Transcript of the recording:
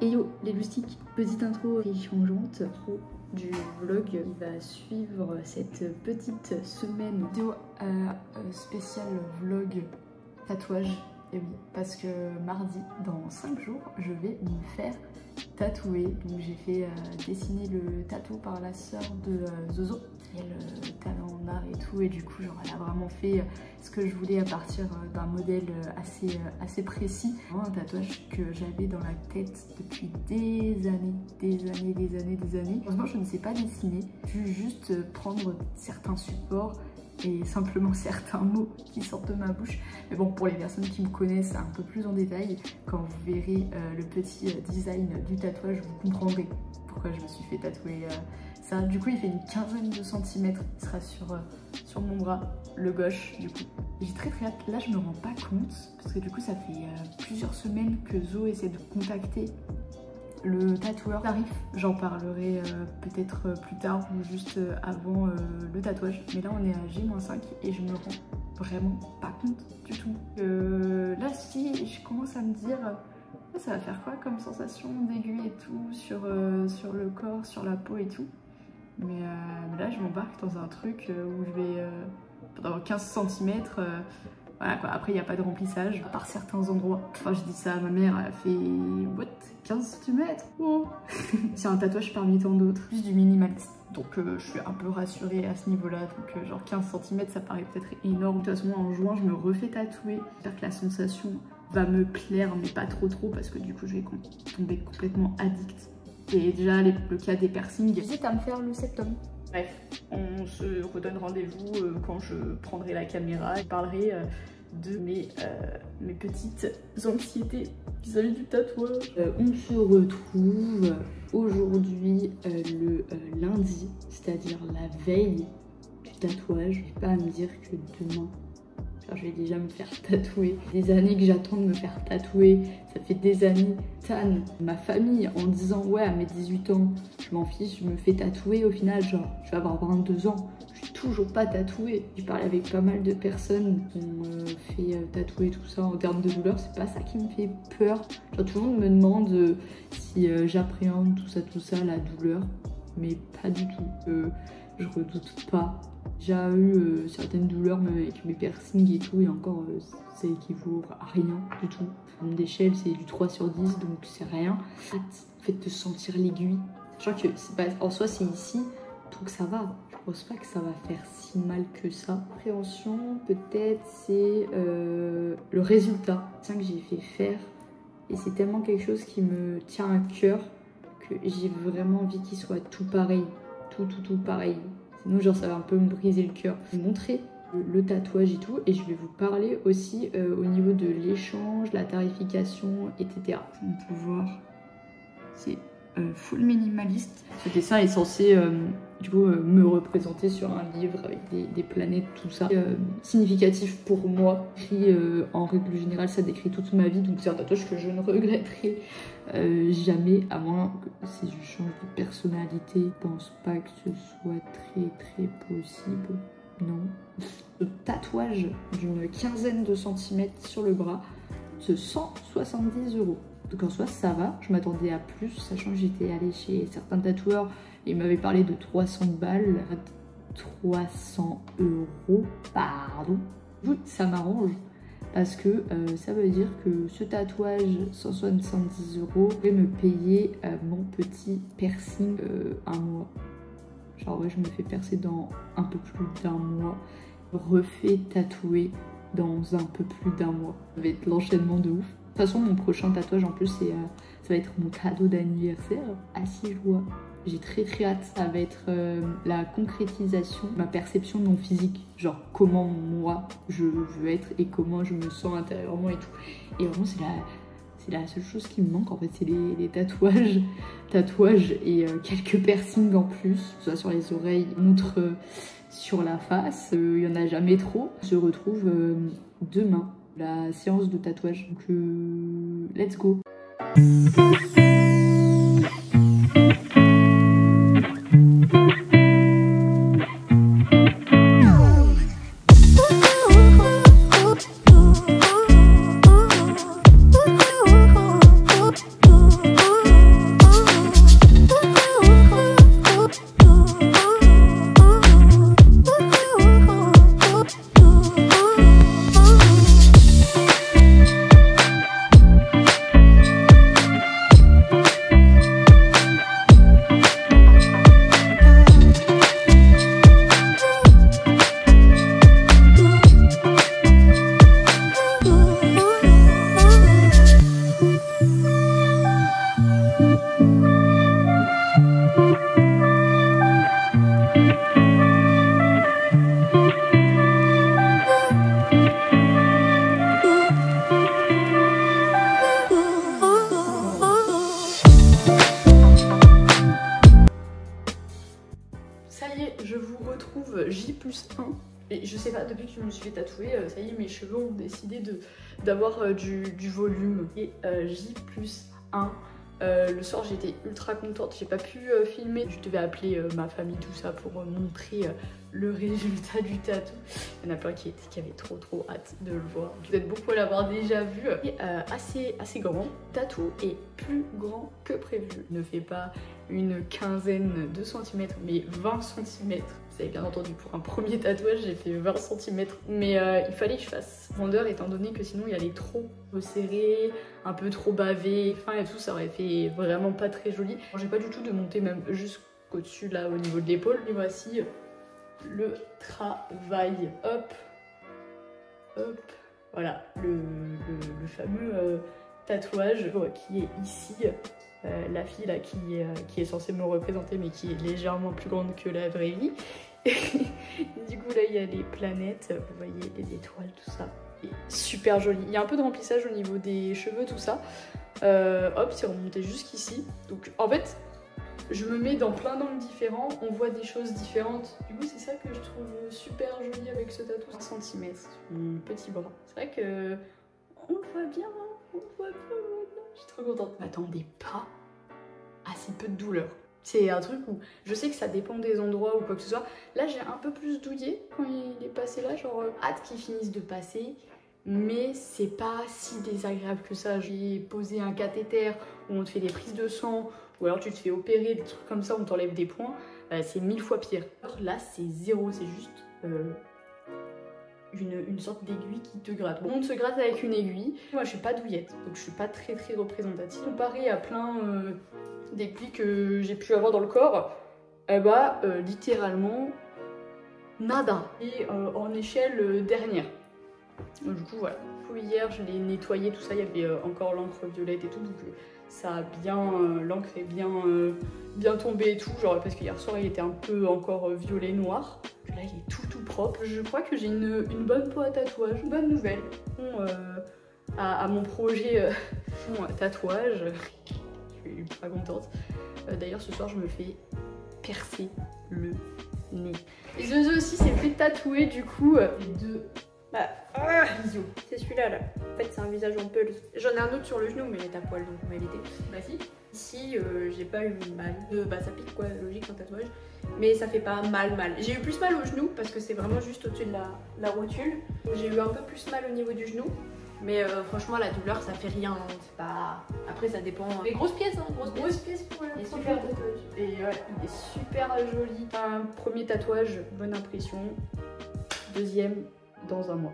Et yo les loustiques, petite intro changeante du vlog qui va suivre cette petite semaine. Vidéo spéciale vlog tatouage. Et oui, parce que mardi, dans 5 jours, je vais me faire tatouer. Donc j'ai fait dessiner le tatou par la sœur de Zozo. Elle talent en art et tout, et du coup genre elle a vraiment fait ce que je voulais à partir d'un modèle assez précis. Vraiment un tatouage que j'avais dans la tête depuis des années. Heureusement je ne sais pas dessiner, je vais juste prendre certains supports et simplement certains mots qui sortent de ma bouche. Mais bon, pour les personnes qui me connaissent un peu plus en détail, quand vous verrez le petit design du tatouage, vous comprendrez pourquoi je me suis fait tatouer ça. Du coup il fait une quinzaine de centimètres, il sera sur mon bras, le gauche du coup. J'ai très hâte, là je me rends pas compte, parce que du coup ça fait plusieurs semaines que Zo essaie de contacter le tatoueur. Tarif, j'en parlerai peut-être plus tard ou juste avant le tatouage. Mais là on est à J-5 et je me rends vraiment pas compte du tout. Là si je commence à me dire ça va faire quoi comme sensation d'aiguille et tout sur le corps, sur la peau et tout. Mais là je m'embarque dans un truc où je vais pendant 15 cm. Voilà quoi, après il n'y a pas de remplissage, à part certains endroits. Enfin, je dis ça à ma mère, elle fait what, 15 cm? Oh. C'est un tatouage parmi tant d'autres, plus du minimaliste. Donc je suis un peu rassurée à ce niveau-là. Donc genre 15 cm ça paraît peut-être énorme. De toute façon en juin je me refais tatouer. J'espère que la sensation va me plaire, mais pas trop parce que du coup je vais tomber complètement addict. Et déjà le cas des piercings, j'hésite à me faire le septum. Bref, on se redonne rendez-vous quand je prendrai la caméra et parlerai de mes petites anxiétés vis-à-vis du tatouage. On se retrouve aujourd'hui le lundi, c'est-à-dire la veille du tatouage. Je vais pas à me dire que demain, je vais déjà me faire tatouer. Des années que j'attends de me faire tatouer, ça fait des années. Tan, ma famille, en disant ouais à mes 18 ans, je m'en fiche, je me fais tatouer. Au final, genre, je vais avoir 22 ans, je suis toujours pas tatouée. J'ai parlé avec pas mal de personnes qui ont fait tatouer tout ça. En termes de douleur, c'est pas ça qui me fait peur. Genre, tout le monde me demande si j'appréhende tout ça, la douleur. Mais pas du tout. Je redoute pas. J'ai eu certaines douleurs même avec mes piercings et tout, et encore ça équivaut à rien du tout. Une d'échelle c'est du 3/10, donc c'est rien. Le fait de sentir l'aiguille, je crois que en soi c'est ici, donc ça va. Je pense pas que ça va faire si mal que ça. Appréhension peut-être c'est le résultat. C'est ça que j'ai fait faire, et c'est tellement quelque chose qui me tient à cœur que j'ai vraiment envie qu'il soit tout pareil, tout pareil. Sinon genre ça va un peu me briser le cœur. Je vais vous montrer le tatouage et tout, et je vais vous parler aussi au niveau de l'échange, la tarification, etc. On peut voir, c'est full minimaliste. Ce dessin est censé du coup me représenter sur un livre avec des planètes, tout ça. Significatif pour moi. Écrit en règle générale, ça décrit toute ma vie, donc c'est un tatouage que je ne regretterai jamais, à moins que si je change de personnalité. Je pense pas que ce soit très possible. Non. Le tatouage d'une quinzaine de centimètres sur le bras, c'est 170 €. Donc en soi ça va, je m'attendais à plus, sachant que j'étais allée chez certains tatoueurs et ils m'avaient parlé de 300 balles, 300 €, pardon. Ça m'arrange parce que ça veut dire que ce tatouage, 170 €, je vais me payer mon petit piercing un mois. Genre ouais, je me fais percer dans un peu plus d'un mois, refait tatouer dans un peu plus d'un mois. Ça va être l'enchaînement de ouf. De toute façon, mon prochain tatouage en plus, ça va être mon cadeau d'anniversaire à 6 jours. J'ai très hâte. Ça va être la concrétisation de ma perception de mon physique. Genre comment moi je veux être et comment je me sens intérieurement et tout. Et vraiment c'est la seule chose qui me manque en fait, c'est les tatouages et quelques piercings en plus, soit sur les oreilles, montre sur la face. Il y en a jamais trop. On se retrouve demain, la séance de tatouage. Donc let's go. J+1. Et je sais pas, depuis que je me suis fait tatouer, ça y est, mes cheveux ont décidé d'avoir du volume. Et J+1. Le soir j'étais ultra contente, j'ai pas pu filmer, je devais appeler ma famille, tout ça pour montrer le résultat du tatou. Il y en a plein qui avaient trop hâte de le voir. Vous êtes beaucoup à l'avoir déjà vu. Et assez grand, tatou est plus grand que prévu. Ne fait pas une quinzaine de centimètres mais 20 cm. Vous avez bien entendu, pour un premier tatouage j'ai fait 20 cm. Mais il fallait que je fasse grandeur étant donné que sinon il allait trop serré, un peu trop bavé, fin et tout, ça aurait fait vraiment pas très joli. J'ai pas du tout de monter même jusqu'au dessus là au niveau de l'épaule. Et voici le travail. Hop, hop, voilà le fameux tatouage qui est ici. La fille là qui est censée me représenter mais qui est légèrement plus grande que la vraie vie. Et du coup là il y a les planètes, vous voyez les étoiles, tout ça. Et super joli. Il y a un peu de remplissage au niveau des cheveux, tout ça. Hop, c'est remonté jusqu'ici. Donc en fait, je me mets dans plein d'angles différents, on voit des choses différentes. Du coup c'est ça que je trouve super joli avec ce tatou. 1 cm, mon petit bras. C'est vrai que on le voit bien, on le voit bien. Je suis trop contente. M'attendez pas à si peu de douleur. C'est un truc où je sais que ça dépend des endroits ou quoi que ce soit. Là j'ai un peu plus douillé quand il est passé là, genre hâte qu'il finisse de passer. Mais c'est pas si désagréable que ça. J'ai posé un cathéter où on te fait des prises de sang, ou alors tu te fais opérer, des trucs comme ça, on t'enlève des points. C'est 1000 fois pire. Là c'est zéro, c'est juste une sorte d'aiguille qui te gratte. Bon, on se gratte avec une aiguille. Moi je suis pas douillette, donc je suis pas très représentative. Comparé à plein d'aiguilles que j'ai pu avoir dans le corps, littéralement nada. Et en échelle dernière. Du coup voilà. Hier je l'ai nettoyé, tout ça, il y avait encore l'encre violette et tout, donc ça a bien, l'encre est bien tombée et tout, genre parce qu'hier soir il était un peu encore violet noir. Là il est tout propre. Je crois que j'ai une bonne peau à tatouage, une bonne nouvelle. Bon, à mon projet tatouage, je suis pas contente. D'ailleurs ce soir je me fais percer le nez. Et Zozo aussi s'est fait tatouer du coup les deux. Visio. C'est celui-là là. En fait c'est un visage en peul. J'en ai un autre sur le genou mais il est à poil donc on va éviter. Bah si. Ici j'ai pas eu mal. Ça pique quoi, logique en tatouage. Mais ça fait pas mal. J'ai eu plus mal au genou parce que c'est vraiment juste au-dessus de la rotule. J'ai eu un peu plus mal au niveau du genou. Mais franchement la douleur ça fait rien. C'est pas... Après ça dépend. Les grosses pièces hein, grosse pièce pour le super tatouage. Et ouais, il est super joli. Un premier tatouage, bonne impression. Deuxième, dans un mois.